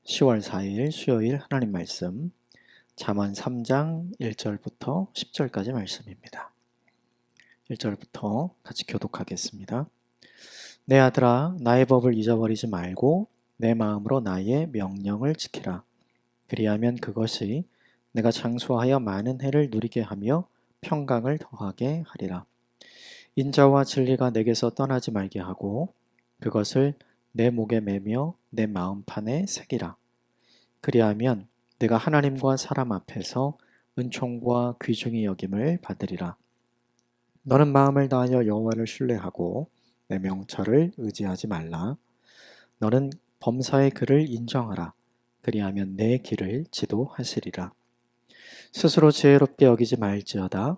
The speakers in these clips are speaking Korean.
10월 4일 수요일 하나님 말씀 잠언 3장 1절부터 10절까지 말씀입니다. 1절부터 같이 교독하겠습니다. 내 아들아 나의 법을 잊어버리지 말고 내 마음으로 나의 명령을 지키라. 그리하면 그것이 내가 장수하여 많은 해를 누리게 하며 평강을 더하게 하리라. 인자와 진리가 내게서 떠나지 말게 하고 그것을 내 목에 매며 내 마음판에 새기라. 그리하면 내가 하나님과 사람 앞에서 은총과 귀중히 여김을 받으리라. 너는 마음을 다하여 여호와를 신뢰하고 내 명철을 의지하지 말라. 너는 범사의 그를 인정하라. 그리하면 내 길을 지도하시리라. 스스로 지혜롭게 여기지 말지어다.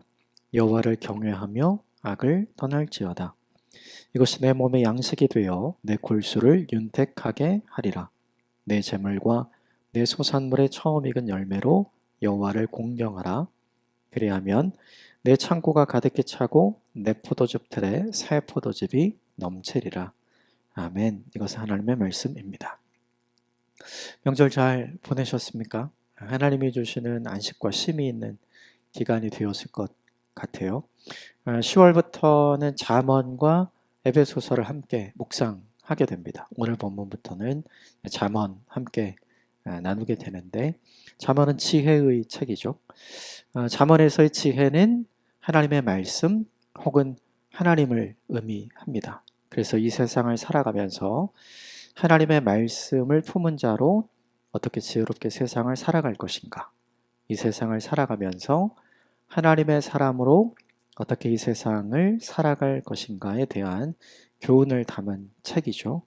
여호와를 경외하며 악을 떠날지어다. 이것이 내 몸의 양식이 되어 내 골수를 윤택하게 하리라. 내 재물과 내 소산물의 처음 익은 열매로 여호와를 공경하라. 그리하면 내 창고가 가득히 차고 내 포도즙 틀에 새 포도즙이 넘치리라. 아멘. 이것은 하나님의 말씀입니다. 명절 잘 보내셨습니까? 하나님이 주시는 안식과 쉼이 있는 기간이 되었을 것 같아요. 10월부터는 잠언과 에베소서를 함께 묵상하게 됩니다. 오늘 본문부터는 잠언 함께 나누게 되는데, 잠언은 지혜의 책이죠. 잠언에서의 지혜는 하나님의 말씀 혹은 하나님을 의미합니다. 그래서 이 세상을 살아가면서 하나님의 말씀을 품은 자로 어떻게 지혜롭게 세상을 살아갈 것인가, 이 세상을 살아가면서 하나님의 사람으로 어떻게 이 세상을 살아갈 것인가에 대한 교훈을 담은 책이죠.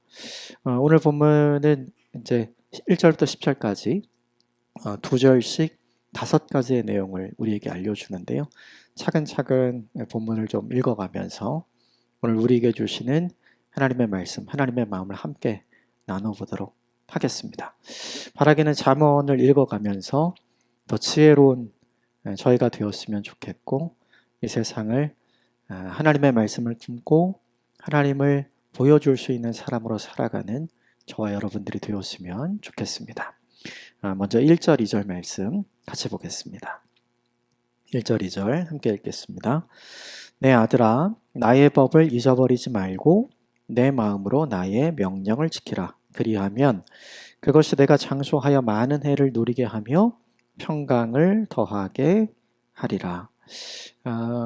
오늘 본문은 이제 1절부터 10절까지 2절씩 5가지의 내용을 우리에게 알려주는데요. 차근차근 본문을 좀 읽어가면서 오늘 우리에게 주시는 하나님의 말씀, 하나님의 마음을 함께 나눠보도록 하겠습니다. 바라기는 잠언을 읽어가면서 더 지혜로운 저희가 되었으면 좋겠고, 이 세상을 하나님의 말씀을 품고 하나님을 보여줄 수 있는 사람으로 살아가는 저와 여러분들이 되었으면 좋겠습니다. 먼저 1절, 2절 말씀 같이 보겠습니다. 1절, 2절 함께 읽겠습니다. 내 아들아 나의 법을 잊어버리지 말고 내 마음으로 나의 명령을 지키라. 그리하면 그것이 내가 장수하여 많은 해를 누리게 하며 평강을 더하게 하리라.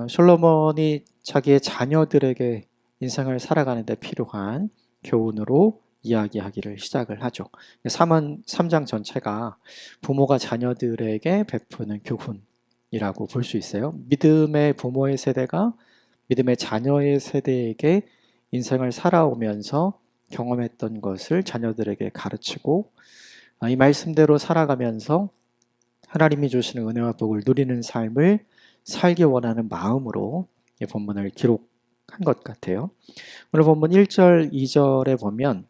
솔로몬이 자기의 자녀들에게 인생을 살아가는 데 필요한 교훈으로 이야기하기를 시작을 하죠. 3장 전체가 부모가 자녀들에게 베푸는 교훈이라고 볼 수 있어요. 믿음의 부모의 세대가 믿음의 자녀의 세대에게 인생을 살아오면서 경험했던 것을 자녀들에게 가르치고, 이 말씀대로 살아가면서 하나님이 주시는 은혜와 복을 누리는 삶을 살기 원하는 마음으로 이 본문을 기록한 것 같아요. 오늘 본문 1절, 2절에 보면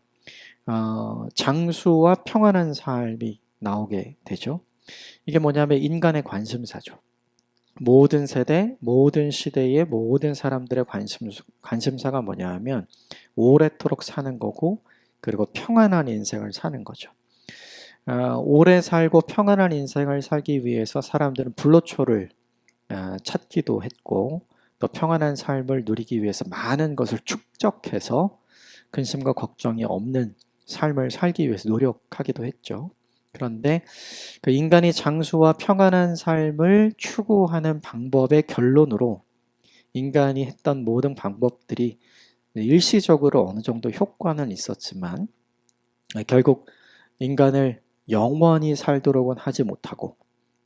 장수와 평안한 삶이 나오게 되죠. 이게 뭐냐면 인간의 관심사죠. 모든 세대, 모든 시대의 모든 사람들의 관심사가 뭐냐면 오래도록 사는 거고, 그리고 평안한 인생을 사는 거죠. 오래 살고 평안한 인생을 살기 위해서 사람들은 불로초를 찾기도 했고, 또 평안한 삶을 누리기 위해서 많은 것을 축적해서 근심과 걱정이 없는 삶을 살기 위해서 노력하기도 했죠. 그런데 그 인간이 장수와 평안한 삶을 추구하는 방법의 결론으로 인간이 했던 모든 방법들이 일시적으로 어느 정도 효과는 있었지만 결국 인간을 영원히 살도록은 하지 못하고,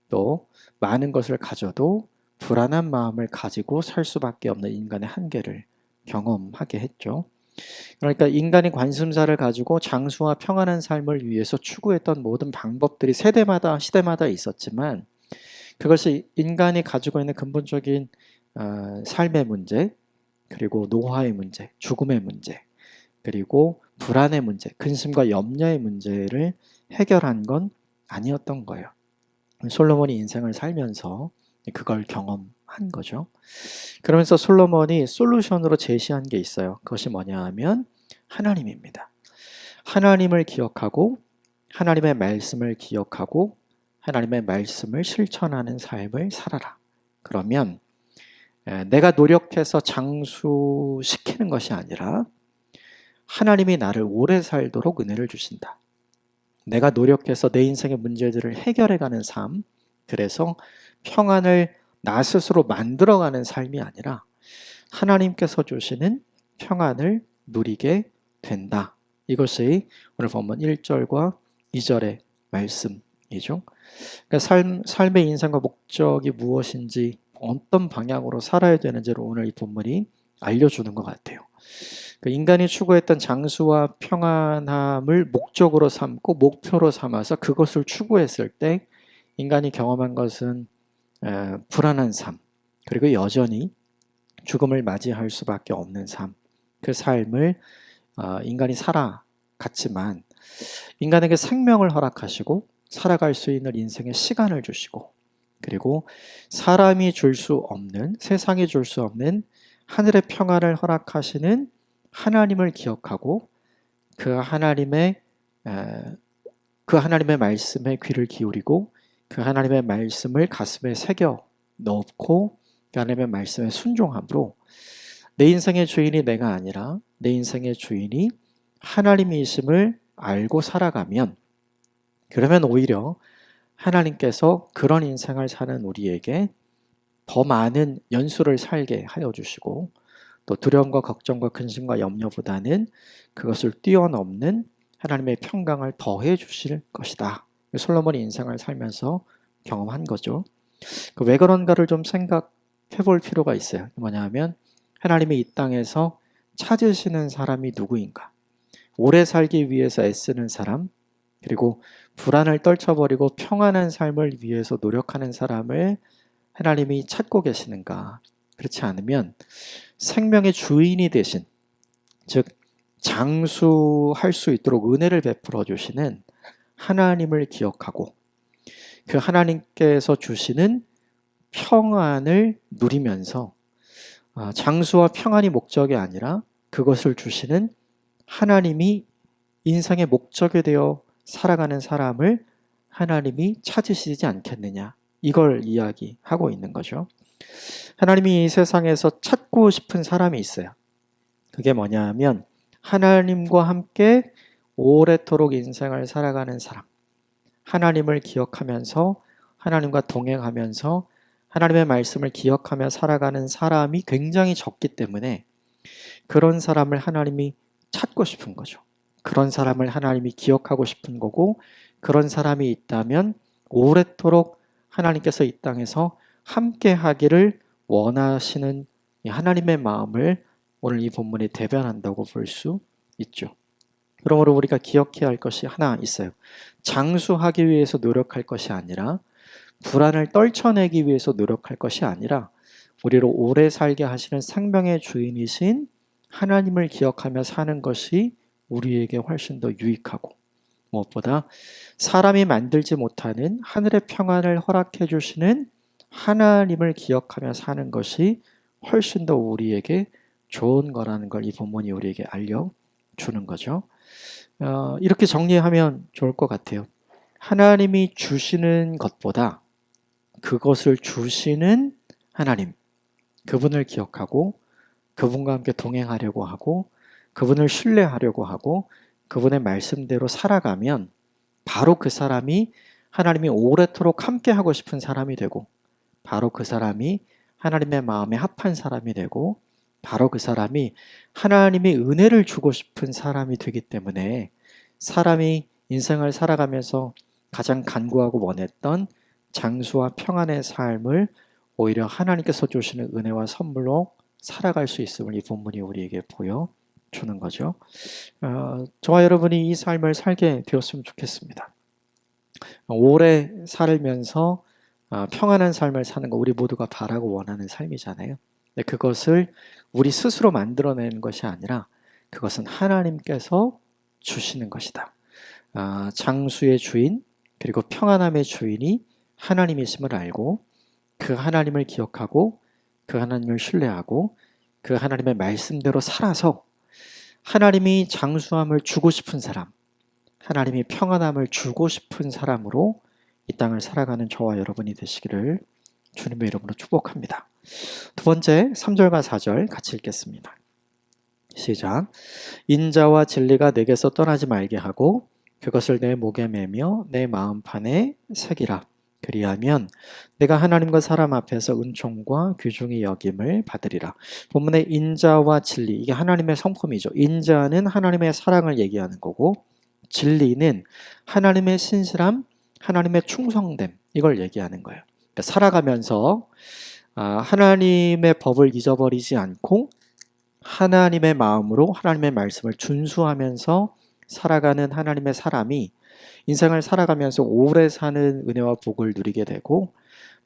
또 많은 것을 가져도 불안한 마음을 가지고 살 수밖에 없는 인간의 한계를 경험하게 했죠. 그러니까 인간이 관심사를 가지고 장수와 평안한 삶을 위해서 추구했던 모든 방법들이 세대마다 시대마다 있었지만, 그것이 인간이 가지고 있는 근본적인 삶의 문제, 그리고 노화의 문제, 죽음의 문제, 그리고 불안의 문제, 근심과 염려의 문제를 해결한 건 아니었던 거예요. 솔로몬이 인생을 살면서 그걸 경험한 거죠. 그러면서 솔로몬이 솔루션으로 제시한 게 있어요. 그것이 뭐냐 하면 하나님입니다. 하나님을 기억하고 하나님의 말씀을 기억하고 하나님의 말씀을 실천하는 삶을 살아라. 그러면 내가 노력해서 장수시키는 것이 아니라 하나님이 나를 오래 살도록 은혜를 주신다. 내가 노력해서 내 인생의 문제들을 해결해가는 삶, 그래서 평안을 나 스스로 만들어가는 삶이 아니라 하나님께서 주시는 평안을 누리게 된다. 이것이 오늘 본문 1절과 2절의 말씀이죠. 그러니까 삶의 인생과 목적이 무엇인지, 어떤 방향으로 살아야 되는지를 오늘 이 본문이 알려주는 것 같아요. 인간이 추구했던 장수와 평안함을 목적으로 삼고 목표로 삼아서 그것을 추구했을 때 인간이 경험한 것은 불안한 삶, 그리고 여전히 죽음을 맞이할 수밖에 없는 삶, 그 삶을 인간이 살아갔지만 인간에게 생명을 허락하시고 살아갈 수 있는 인생의 시간을 주시고, 그리고 사람이 줄 수 없는, 세상이 줄 수 없는 하늘의 평안을 허락하시는 하나님을 기억하고 그 하나님의 말씀에 귀를 기울이고 그 하나님의 말씀을 가슴에 새겨 넣고 그 하나님의 말씀에 순종함으로 내 인생의 주인이 내가 아니라 내 인생의 주인이 하나님이심을 알고 살아가면, 그러면 오히려 하나님께서 그런 인생을 사는 우리에게 더 많은 연수를 살게 하여 주시고, 또 두려움과 걱정과 근심과 염려보다는 그것을 뛰어넘는 하나님의 평강을 더해 주실 것이다. 솔로몬이 인생을 살면서 경험한 거죠. 왜 그런가를 좀 생각해 볼 필요가 있어요. 뭐냐면 하나님이 이 땅에서 찾으시는 사람이 누구인가? 오래 살기 위해서 애쓰는 사람, 그리고 불안을 떨쳐버리고 평안한 삶을 위해서 노력하는 사람을 하나님이 찾고 계시는가? 그렇지 않으면 생명의 주인이 되신, 즉 장수할 수 있도록 은혜를 베풀어 주시는 하나님을 기억하고 그 하나님께서 주시는 평안을 누리면서 장수와 평안이 목적이 아니라 그것을 주시는 하나님이 인생의 목적이 되어 살아가는 사람을 하나님이 찾으시지 않겠느냐, 이걸 이야기하고 있는 거죠. 하나님이 이 세상에서 찾고 싶은 사람이 있어요. 그게 뭐냐 하면 하나님과 함께 오래도록 인생을 살아가는 사람, 하나님을 기억하면서 하나님과 동행하면서 하나님의 말씀을 기억하며 살아가는 사람이 굉장히 적기 때문에 그런 사람을 하나님이 찾고 싶은 거죠. 그런 사람을 하나님이 기억하고 싶은 거고, 그런 사람이 있다면 오랫도록 하나님께서 이 땅에서 함께 하기를 원하시는 하나님의 마음을 오늘 이 본문이 대변한다고 볼 수 있죠. 그러므로 우리가 기억해야 할 것이 하나 있어요. 장수하기 위해서 노력할 것이 아니라, 불안을 떨쳐내기 위해서 노력할 것이 아니라, 우리를 오래 살게 하시는 생명의 주인이신 하나님을 기억하며 사는 것이 우리에게 훨씬 더 유익하고, 무엇보다 사람이 만들지 못하는 하늘의 평안을 허락해 주시는 하나님을 기억하며 사는 것이 훨씬 더 우리에게 좋은 거라는 걸 이 본문이 우리에게 알려주는 거죠. 이렇게 정리하면 좋을 것 같아요. 하나님이 주시는 것보다 그것을 주시는 하나님, 그분을 기억하고 그분과 함께 동행하려고 하고 그분을 신뢰하려고 하고 그분의 말씀대로 살아가면 바로 그 사람이 하나님이 오래도록 함께 하고 싶은 사람이 되고, 바로 그 사람이 하나님의 마음에 합한 사람이 되고, 바로 그 사람이 하나님이 은혜를 주고 싶은 사람이 되기 때문에 사람이 인생을 살아가면서 가장 간구하고 원했던 장수와 평안의 삶을 오히려 하나님께서 주시는 은혜와 선물로 살아갈 수 있음을 이 본문이 우리에게 보여주는 거죠. 저와 여러분이 이 삶을 살게 되었으면 좋겠습니다. 오래 살면서 평안한 삶을 사는 거 우리 모두가 바라고 원하는 삶이잖아요. 근데 그것을 우리 스스로 만들어내는 것이 아니라 그것은 하나님께서 주시는 것이다. 장수의 주인, 그리고 평안함의 주인이 하나님이심을 알고 그 하나님을 기억하고 그 하나님을 신뢰하고 그 하나님의 말씀대로 살아서 하나님이 장수함을 주고 싶은 사람, 하나님이 평안함을 주고 싶은 사람으로 이 땅을 살아가는 저와 여러분이 되시기를 주님의 이름으로 축복합니다. 두 번째 3절과 4절 같이 읽겠습니다. 시작. 인자와 진리가 내게서 떠나지 말게 하고 그것을 내 목에 매며 내 마음판에 새기라. 그리하면 내가 하나님과 사람 앞에서 은총과 귀중히 여김을 받으리라. 본문의 인자와 진리, 이게 하나님의 성품이죠. 인자는 하나님의 사랑을 얘기하는 거고 진리는 하나님의 신실함, 하나님의 충성됨, 이걸 얘기하는 거예요. 그러니까 살아가면서 하나님의 법을 잊어버리지 않고 하나님의 마음으로 하나님의 말씀을 준수하면서 살아가는 하나님의 사람이 인생을 살아가면서 오래 사는 은혜와 복을 누리게 되고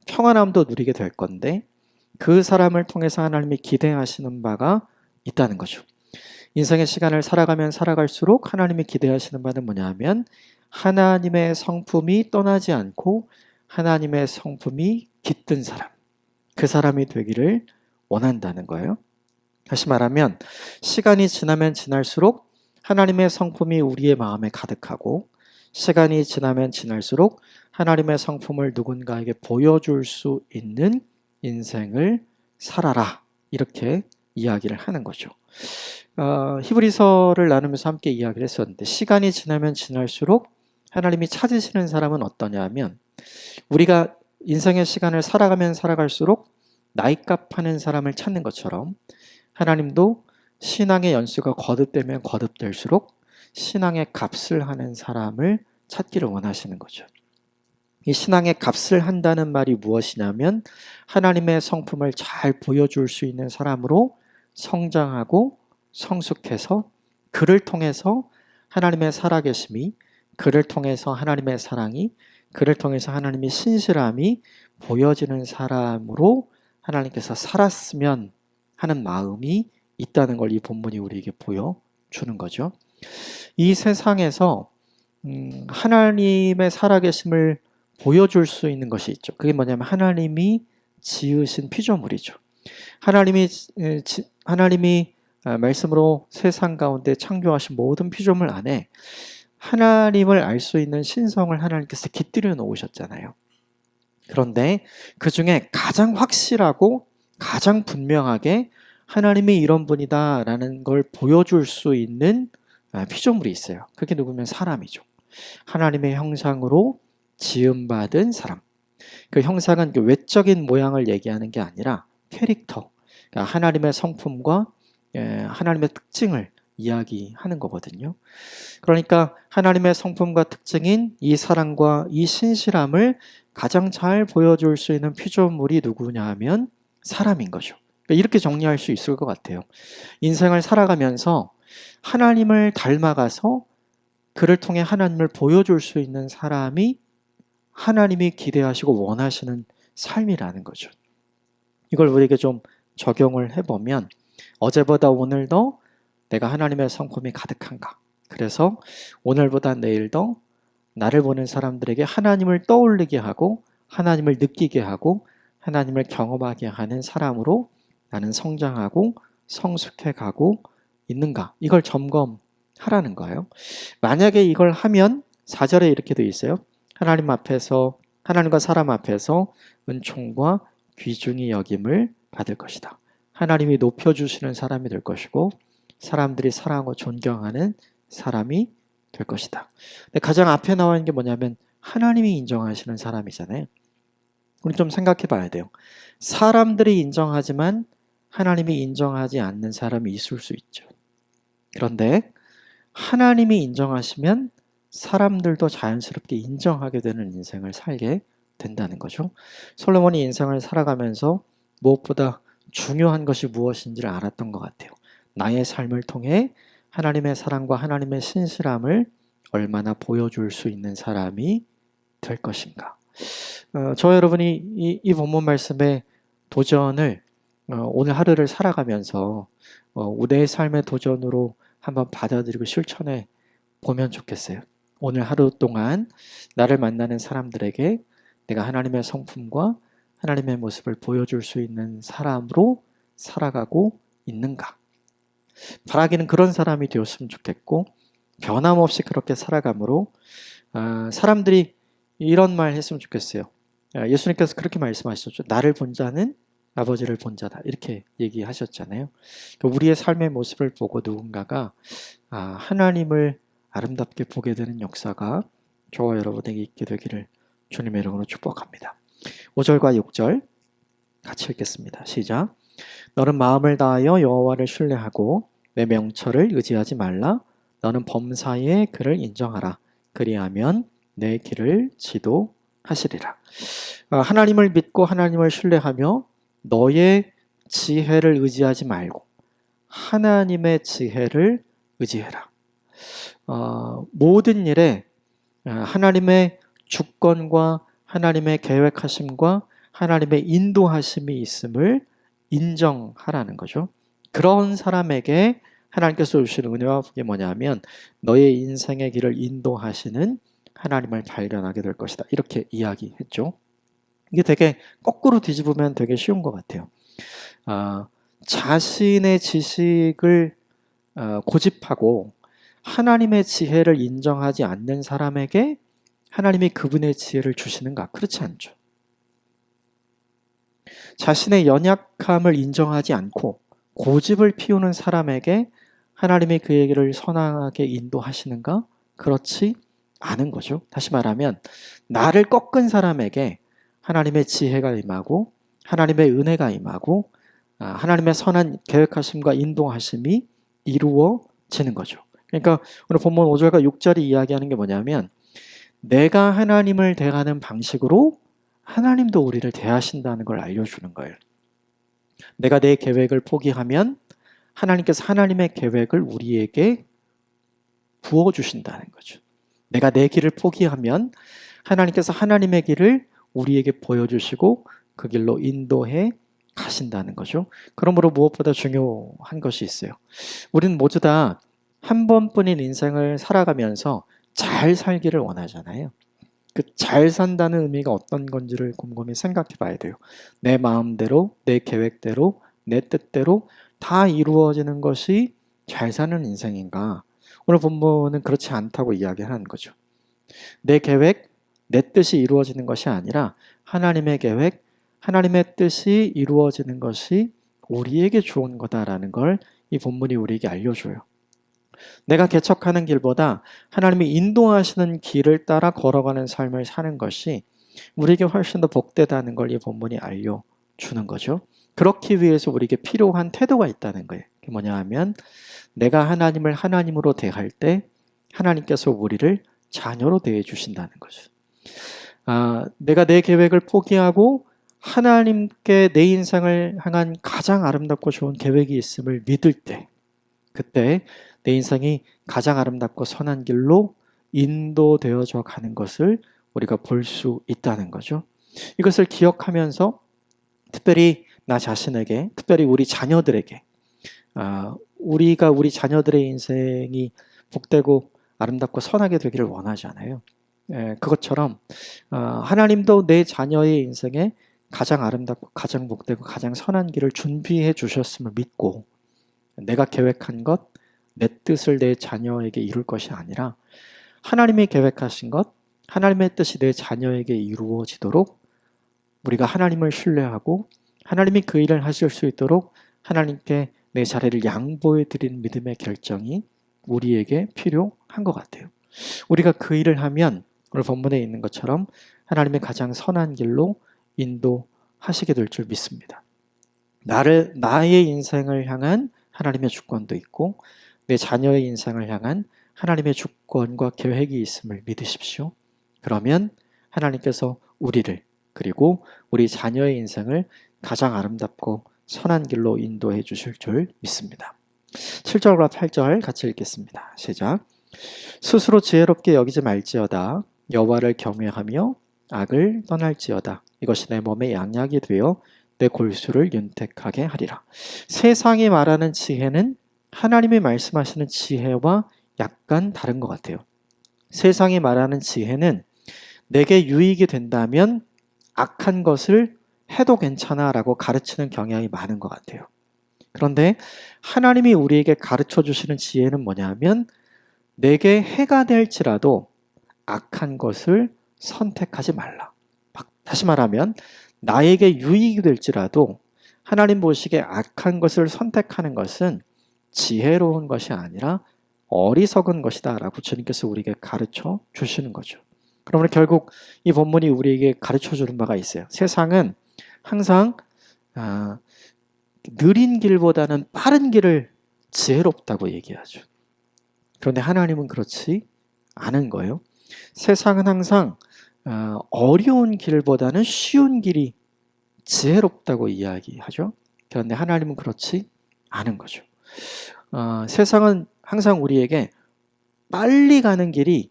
평안함도 누리게 될 건데 그 사람을 통해서 하나님이 기대하시는 바가 있다는 거죠. 인생의 시간을 살아가면 살아갈수록 하나님이 기대하시는 바는 뭐냐면 하나님의 성품이 떠나지 않고 하나님의 성품이 깃든 사람, 그 사람이 되기를 원한다는 거예요. 다시 말하면 시간이 지나면 지날수록 하나님의 성품이 우리의 마음에 가득하고 시간이 지나면 지날수록 하나님의 성품을 누군가에게 보여줄 수 있는 인생을 살아라, 이렇게 이야기를 하는 거죠. 히브리서를 나누면서 함께 이야기를 했었는데 시간이 지나면 지날수록 하나님이 찾으시는 사람은 어떠냐면 우리가 인생의 시간을 살아가면 살아갈수록 나이값 하는 사람을 찾는 것처럼 하나님도 신앙의 연수가 거듭되면 거듭될수록 신앙의 값을 하는 사람을 찾기를 원하시는 거죠. 이 신앙의 값을 한다는 말이 무엇이냐면 하나님의 성품을 잘 보여줄 수 있는 사람으로 성장하고 성숙해서 그를 통해서 하나님의 살아계심이, 그를 통해서 하나님의 사랑이, 그를 통해서 하나님의 신실함이 보여지는 사람으로 하나님께서 살았으면 하는 마음이 있다는 걸 이 본문이 우리에게 보여주는 거죠. 이 세상에서 하나님의 살아계심을 보여줄 수 있는 것이 있죠. 그게 뭐냐면 하나님이 지으신 피조물이죠. 하나님이 말씀으로 세상 가운데 창조하신 모든 피조물 안에 하나님을 알 수 있는 신성을 하나님께서 깃들여 놓으셨잖아요. 그런데 그 중에 가장 확실하고 가장 분명하게 하나님이 이런 분이다라는 걸 보여줄 수 있는 피조물이 있어요. 그게 누구면 사람이죠. 하나님의 형상으로 지음받은 사람. 그 형상은 외적인 모양을 얘기하는 게 아니라 캐릭터, 그러니까 하나님의 성품과 하나님의 특징을 이야기하는 거거든요. 그러니까 하나님의 성품과 특징인 이 사랑과 이 신실함을 가장 잘 보여줄 수 있는 피조물이 누구냐 하면 사람인 거죠. 그러니까 이렇게 정리할 수 있을 것 같아요. 인생을 살아가면서 하나님을 닮아가서 그를 통해 하나님을 보여줄 수 있는 사람이 하나님이 기대하시고 원하시는 삶이라는 거죠. 이걸 우리에게 좀 적용을 해보면 어제보다 오늘 더 내가 하나님의 성품이 가득한가? 그래서 오늘보다 내일 더 나를 보는 사람들에게 하나님을 떠올리게 하고 하나님을 느끼게 하고 하나님을 경험하게 하는 사람으로 나는 성장하고 성숙해 가고 있는가? 이걸 점검하라는 거예요. 만약에 이걸 하면 4절에 이렇게 되어 있어요. 하나님과 사람 앞에서 은총과 귀중히 여김을 받을 것이다. 하나님이 높여주시는 사람이 될 것이고 사람들이 사랑하고 존경하는 사람이 될 것이다. 근데 가장 앞에 나와 있는 게 뭐냐면 하나님이 인정하시는 사람이잖아요. 우리 좀 생각해 봐야 돼요. 사람들이 인정하지만 하나님이 인정하지 않는 사람이 있을 수 있죠. 그런데 하나님이 인정하시면 사람들도 자연스럽게 인정하게 되는 인생을 살게 된다는 거죠. 솔로몬이 인생을 살아가면서 무엇보다 중요한 것이 무엇인지를 알았던 것 같아요. 나의 삶을 통해 하나님의 사랑과 하나님의 신실함을 얼마나 보여줄 수 있는 사람이 될 것인가. 저 여러분이 이 본문 말씀의 도전을 오늘 하루를 살아가면서 내 삶의 도전으로 한번 받아들이고 실천해 보면 좋겠어요. 오늘 하루 동안 나를 만나는 사람들에게 내가 하나님의 성품과 하나님의 모습을 보여줄 수 있는 사람으로 살아가고 있는가? 바라기는 그런 사람이 되었으면 좋겠고 변함없이 그렇게 살아가므로 사람들이 이런 말 했으면 좋겠어요. 예수님께서 그렇게 말씀하셨죠. 나를 본 자는 아버지를 본 자다. 이렇게 얘기하셨잖아요. 우리의 삶의 모습을 보고 누군가가 하나님을 아름답게 보게 되는 역사가 저와 여러분에게 있게 되기를 주님의 이름으로 축복합니다. 5절과 6절 같이 읽겠습니다. 시작. 너는 마음을 다하여 여호와를 신뢰하고 내 명철을 의지하지 말라. 너는 범사에 그를 인정하라. 그리하면 내 길을 지도하시리라. 하나님을 믿고 하나님을 신뢰하며 너의 지혜를 의지하지 말고 하나님의 지혜를 의지해라. 모든 일에 하나님의 주권과 하나님의 계획하심과 하나님의 인도하심이 있음을 인정하라는 거죠. 그런 사람에게 하나님께서 주시는 은혜와 복이 뭐냐면 너의 인생의 길을 인도하시는 하나님을 발견하게 될 것이다. 이렇게 이야기했죠. 이게 되게 거꾸로 뒤집으면 되게 쉬운 것 같아요. 자신의 지식을 고집하고 하나님의 지혜를 인정하지 않는 사람에게 하나님이 그분의 지혜를 주시는가? 그렇지 않죠. 자신의 연약함을 인정하지 않고 고집을 피우는 사람에게 하나님이 그 얘기를 선하게 인도하시는가? 그렇지 않은 거죠. 다시 말하면 나를 꺾은 사람에게 하나님의 지혜가 임하고 하나님의 은혜가 임하고 하나님의 선한 계획하심과 인도하심이 이루어지는 거죠. 그러니까 오늘 본문 5절과 6절이 이야기하는 게 뭐냐면 내가 하나님을 대하는 방식으로 하나님도 우리를 대하신다는 걸 알려주는 거예요. 내가 내 계획을 포기하면 하나님께서 하나님의 계획을 우리에게 부어주신다는 거죠. 내가 내 길을 포기하면 하나님께서 하나님의 길을 우리에게 보여주시고 그 길로 인도해 가신다는 거죠. 그러므로 무엇보다 중요한 것이 있어요. 우리는 모두 다 한 번뿐인 인생을 살아가면서 잘 살기를 원하잖아요. 그 잘 산다는 의미가 어떤 건지를 곰곰이 생각해 봐야 돼요. 내 마음대로, 내 계획대로, 내 뜻대로 다 이루어지는 것이 잘 사는 인생인가? 오늘 본문은 그렇지 않다고 이야기하는 거죠. 내 계획, 내 뜻이 이루어지는 것이 아니라 하나님의 계획, 하나님의 뜻이 이루어지는 것이 우리에게 좋은 거다라는 걸 이 본문이 우리에게 알려줘요. 내가 개척하는 길보다 하나님이 인도하시는 길을 따라 걸어가는 삶을 사는 것이 우리에게 훨씬 더 복되다는 걸 이 본문이 알려주는 거죠. 그렇기 위해서 우리에게 필요한 태도가 있다는 거예요. 그게 뭐냐 하면 내가 하나님을 하나님으로 대할 때 하나님께서 우리를 자녀로 대해 주신다는 거죠. 내가 내 계획을 포기하고 하나님께 내 인생을 향한 가장 아름답고 좋은 계획이 있음을 믿을 때 그때 내 인생이 가장 아름답고 선한 길로 인도되어져 가는 것을 우리가 볼 수 있다는 거죠. 이것을 기억하면서 특별히 나 자신에게, 특별히 우리 자녀들에게 우리가 우리 자녀들의 인생이 복되고 아름답고 선하게 되기를 원하잖아요. 그것처럼 하나님도 내 자녀의 인생에 가장 아름답고 가장 복되고 가장 선한 길을 준비해 주셨음을 믿고 내가 계획한 것, 내 뜻을 내 자녀에게 이룰 것이 아니라 하나님이 계획하신 것, 하나님의 뜻이 내 자녀에게 이루어지도록 우리가 하나님을 신뢰하고 하나님이 그 일을 하실 수 있도록 하나님께 내 자리를 양보해 드리는 믿음의 결정이 우리에게 필요한 것 같아요. 우리가 그 일을 하면 오늘 본문에 있는 것처럼 하나님의 가장 선한 길로 인도하시게 될 줄 믿습니다. 나의 인생을 향한 하나님의 주권도 있고 내 자녀의 인생을 향한 하나님의 주권과 계획이 있음을 믿으십시오. 그러면 하나님께서 우리를 그리고 우리 자녀의 인생을 가장 아름답고 선한 길로 인도해 주실 줄 믿습니다. 7절과 8절 같이 읽겠습니다. 시작. 스스로 지혜롭게 여기지 말지어다. 여호와를 경외하며 악을 떠날지어다. 이것이 내 몸에 양약이 되어 내 골수를 윤택하게 하리라. 세상이 말하는 지혜는 하나님이 말씀하시는 지혜와 약간 다른 것 같아요. 세상이 말하는 지혜는 내게 유익이 된다면 악한 것을 해도 괜찮아라고 가르치는 경향이 많은 것 같아요. 그런데 하나님이 우리에게 가르쳐 주시는 지혜는 뭐냐면 내게 해가 될지라도 악한 것을 선택하지 말라. 다시 말하면 나에게 유익이 될지라도 하나님 보시기에 악한 것을 선택하는 것은 지혜로운 것이 아니라 어리석은 것이다 라고 주님께서 우리에게 가르쳐 주시는 거죠. 그러면 결국 이 본문이 우리에게 가르쳐 주는 바가 있어요. 세상은 항상 느린 길보다는 빠른 길을 지혜롭다고 얘기하죠. 그런데 하나님은 그렇지 않은 거예요. 세상은 항상 어려운 길보다는 쉬운 길이 지혜롭다고 이야기하죠. 그런데 하나님은 그렇지 않은 거죠. 세상은 항상 우리에게 빨리 가는 길이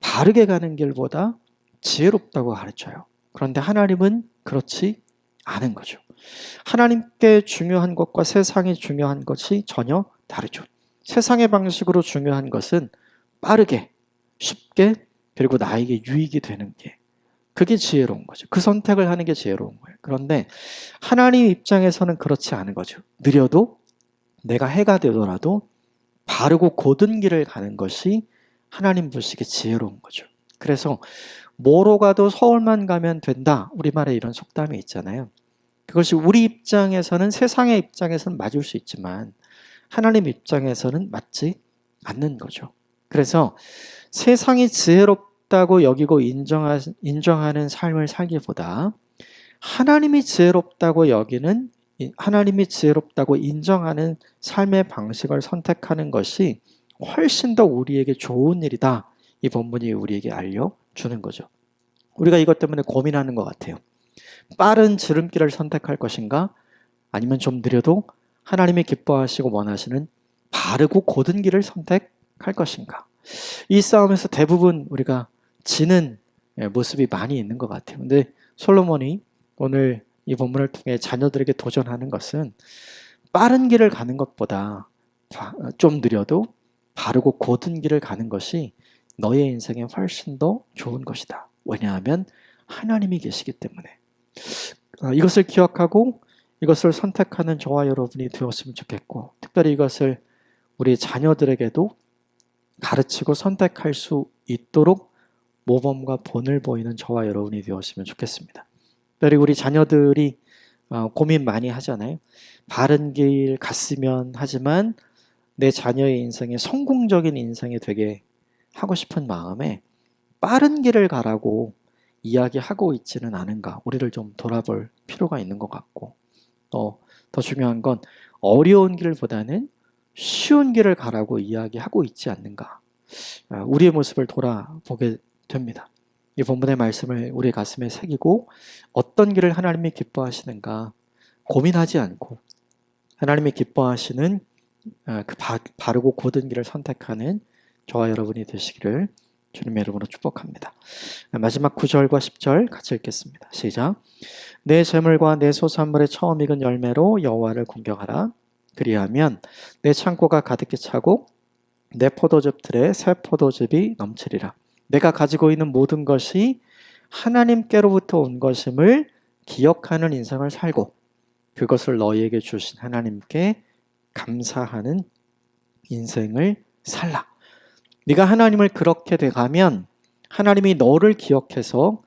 바르게 가는 길보다 지혜롭다고 가르쳐요. 그런데 하나님은 그렇지 않은 거죠. 하나님께 중요한 것과 세상이 중요한 것이 전혀 다르죠. 세상의 방식으로 중요한 것은 빠르게, 쉽게, 그리고 나에게 유익이 되는 게, 그게 지혜로운 거죠. 그 선택을 하는 게 지혜로운 거예요. 그런데 하나님 입장에서는 그렇지 않은 거죠. 느려도 내가 해가 되더라도 바르고 곧은 길을 가는 것이 하나님 보시기에 지혜로운 거죠. 그래서 뭐로 가도 서울만 가면 된다. 우리말에 이런 속담이 있잖아요. 그것이 우리 입장에서는, 세상의 입장에서는 맞을 수 있지만 하나님 입장에서는 맞지 않는 거죠. 그래서 세상이 지혜롭다고 여기고 인정하는 삶을 살기보다 하나님이 지혜롭다고 여기는, 하나님이 지혜롭다고 인정하는 삶의 방식을 선택하는 것이 훨씬 더 우리에게 좋은 일이다. 이 본문이 우리에게 알려주는 거죠. 우리가 이것 때문에 고민하는 것 같아요. 빠른 지름길을 선택할 것인가? 아니면 좀 느려도 하나님이 기뻐하시고 원하시는 바르고 곧은 길을 선택할 것인가? 이 싸움에서 대부분 우리가 지는 모습이 많이 있는 것 같아요. 근데 솔로몬이 오늘 이 본문을 통해 자녀들에게 도전하는 것은 빠른 길을 가는 것보다 좀 느려도 바르고 곧은 길을 가는 것이 너의 인생에 훨씬 더 좋은 것이다. 왜냐하면 하나님이 계시기 때문에. 이것을 기억하고 이것을 선택하는 저와 여러분이 되었으면 좋겠고, 특별히 이것을 우리 자녀들에게도 가르치고 선택할 수 있도록 모범과 본을 보이는 저와 여러분이 되었으면 좋겠습니다. 특별히 우리 자녀들이 고민 많이 하잖아요. 바른 길 갔으면 하지만 내 자녀의 인생에 성공적인 인생이 되게 하고 싶은 마음에 빠른 길을 가라고 이야기하고 있지는 않은가, 우리를 좀 돌아볼 필요가 있는 것 같고, 더 중요한 건 어려운 길보다는 쉬운 길을 가라고 이야기하고 있지 않는가, 우리의 모습을 돌아보게 됩니다. 이 본문의 말씀을 우리 가슴에 새기고 어떤 길을 하나님이 기뻐하시는가 고민하지 않고 하나님이 기뻐하시는 그 바르고 곧은 길을 선택하는 저와 여러분이 되시기를 주님의 이름으로 축복합니다. 마지막 9절과 10절 같이 읽겠습니다. 시작. 내 재물과 내 소산물의 처음 익은 열매로 여호와를 공경하라. 그리하면 내 창고가 가득히 차고 내 포도즙 틀에 새 포도즙이 넘치리라. 내가 가지고 있는 모든 것이 하나님께로부터 온 것임을 기억하는 인생을 살고 그것을 너희에게 주신 하나님께 감사하는 인생을 살라. 네가 하나님을 그렇게 돼가면 하나님이 너를 기억해서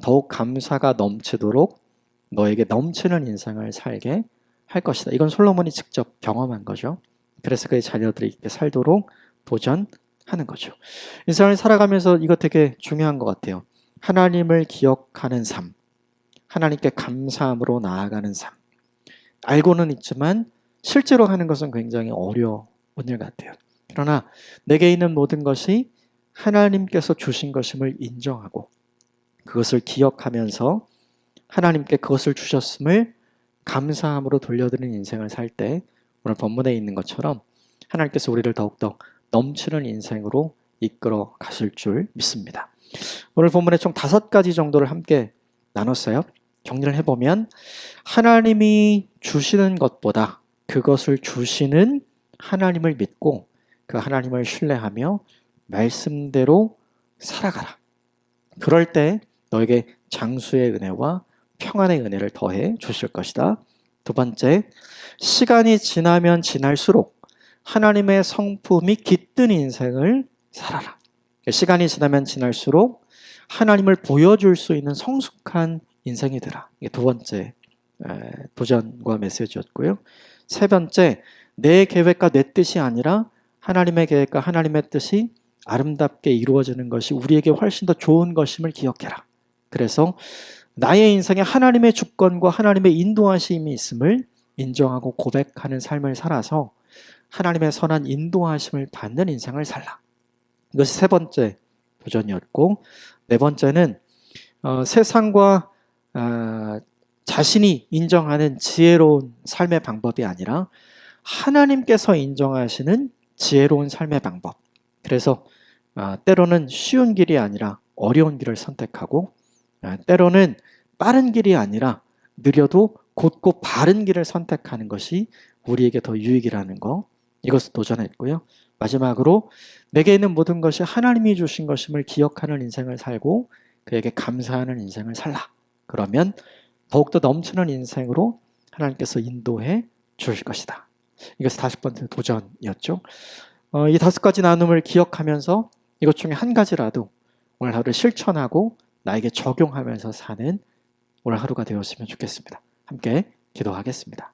더욱 감사가 넘치도록 너에게 넘치는 인생을 살게 할 것이다. 이건 솔로몬이 직접 경험한 거죠. 그래서 그의 자녀들이 이렇게 살도록 도전하는 거죠. 인생을 살아가면서 이거 되게 중요한 것 같아요. 하나님을 기억하는 삶, 하나님께 감사함으로 나아가는 삶. 알고는 있지만 실제로 하는 것은 굉장히 어려운 일 같아요. 그러나 내게 있는 모든 것이 하나님께서 주신 것임을 인정하고 그것을 기억하면서 하나님께 그것을 주셨음을 감사함으로 돌려드리는 인생을 살 때 오늘 본문에 있는 것처럼 하나님께서 우리를 더욱더 넘치는 인생으로 이끌어 가실 줄 믿습니다. 오늘 본문에 총 5가지 정도를 함께 나눴어요. 정리를 해보면 하나님이 주시는 것보다 그것을 주시는 하나님을 믿고 그 하나님을 신뢰하며 말씀대로 살아가라. 그럴 때 너에게 장수의 은혜와 평안의 은혜를 더해 주실 것이다. 두 번째, 시간이 지나면 지날수록 하나님의 성품이 깃든 인생을 살아라. 시간이 지나면 지날수록 하나님을 보여줄 수 있는 성숙한 인생이 되라. 이게 두 번째 도전과 메시지였고요. 세 번째, 내 계획과 내 뜻이 아니라 하나님의 계획과 하나님의 뜻이 아름답게 이루어지는 것이 우리에게 훨씬 더 좋은 것임을 기억해라. 그래서 나의 인생에 하나님의 주권과 하나님의 인도하심이 있음을 인정하고 고백하는 삶을 살아서 하나님의 선한 인도하심을 받는 인생을 살라. 이것이 세 번째 도전이었고, 네 번째는 세상과 자신이 인정하는 지혜로운 삶의 방법이 아니라 하나님께서 인정하시는 지혜로운 삶의 방법. 그래서 때로는 쉬운 길이 아니라 어려운 길을 선택하고, 때로는 빠른 길이 아니라 느려도 곧고 바른 길을 선택하는 것이 우리에게 더 유익이라는 거, 이것을 도전했고요. 마지막으로 내게 있는 모든 것이 하나님이 주신 것임을 기억하는 인생을 살고 그에게 감사하는 인생을 살라. 그러면 더욱더 넘치는 인생으로 하나님께서 인도해 주실 것이다. 이것이 5번째 도전이었죠. 이 5가지 나눔을 기억하면서 이것 중에 한 가지라도 오늘 하루 실천하고 나에게 적용하면서 사는 오늘 하루가 되었으면 좋겠습니다. 함께 기도하겠습니다.